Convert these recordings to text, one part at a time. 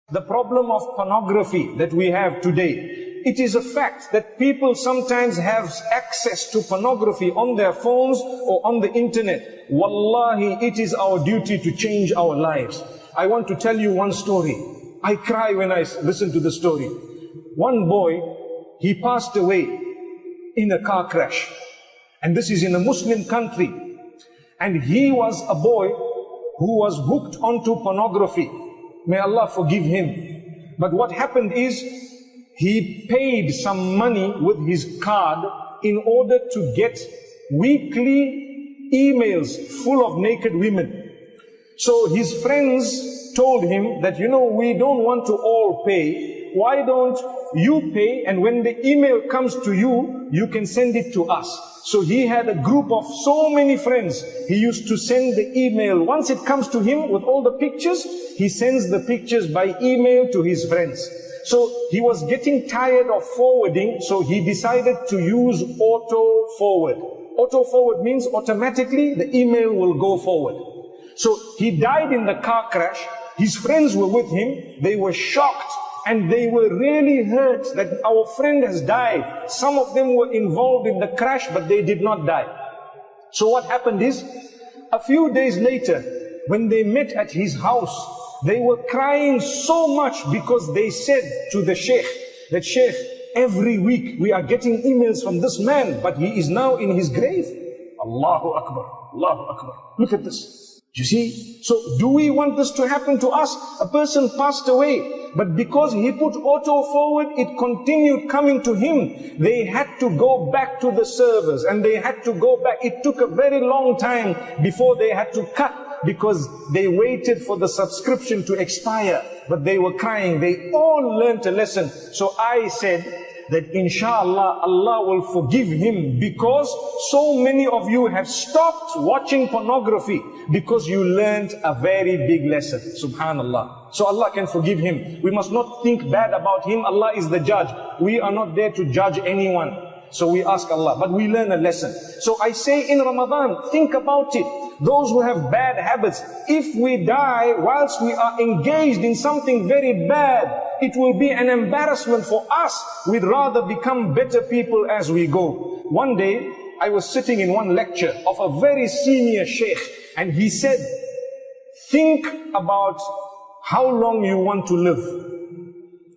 The problem of pornography that we have today, it is a fact that people sometimes have access to pornography on their phones or on the internet. Wallahi, it is our duty to change our lives. I want to tell you one story. I cry when I listen to the story. One boy, he passed away in a car crash. And this is in a Muslim country. And he was a boy who was hooked onto pornography. May Allah forgive him. But what happened is, he paid some money with his card in order to get weekly emails full of naked women. So his friends told him that, we don't want to all pay. Why don't you pay, and when the email comes to you, you can send it to us. So he had a group of so many friends. He used to send the email. Once it comes to him with all the pictures, he sends the pictures by email to his friends. So he was getting tired of forwarding, so he decided to use auto forward. Auto forward means automatically the email will go forward. So he died in the car crash. His friends were with him. They were shocked. And they were really hurt that our friend has died. Some of them were involved in the crash, but they did not die. So what happened is, a few days later, when they met at his house, they were crying so much because they said to the sheikh, that Sheikh, every week we are getting emails from this man, but he is now in his grave. Allahu Akbar, Allahu Akbar. Look at this. You see? So do we want this to happen to us? A person passed away, but because he put auto forward, it continued coming to him. They had to go back to the servers, and they had to go back. It took a very long time before they had to cut, because they waited for the subscription to expire. But they were crying. They all learned a lesson. So I said that inshallah Allah will forgive him, because so many of you have stopped watching pornography because you learned a very big lesson. Subhanallah. So Allah can forgive him. We must not think bad about him. Allah is the judge. We are not there to judge anyone. So we ask Allah, but we learn a lesson. So I say in Ramadan, think about it. Those who have bad habits, if we die whilst we are engaged in something very bad, it will be an embarrassment for us. We'd rather become better people as we go. One day, I was sitting in one lecture of a very senior sheikh, and he said, think about how long you want to live.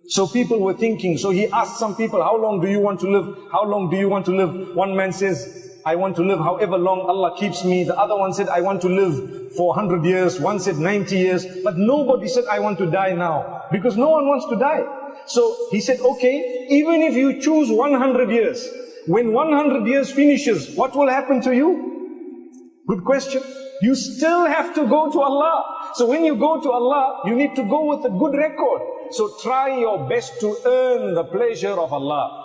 So people were thinking, so he asked some people, how long do you want to live? How long do you want to live? One man says, I want to live however long Allah keeps me. The other one said, I want to live for 100 years. One said 90 years. But nobody said, I want to die now. Because no one wants to die. So he said, okay, even if you choose 100 years, when 100 years finishes, what will happen to you? Good question. You still have to go to Allah. So when you go to Allah, you need to go with a good record. So try your best to earn the pleasure of Allah.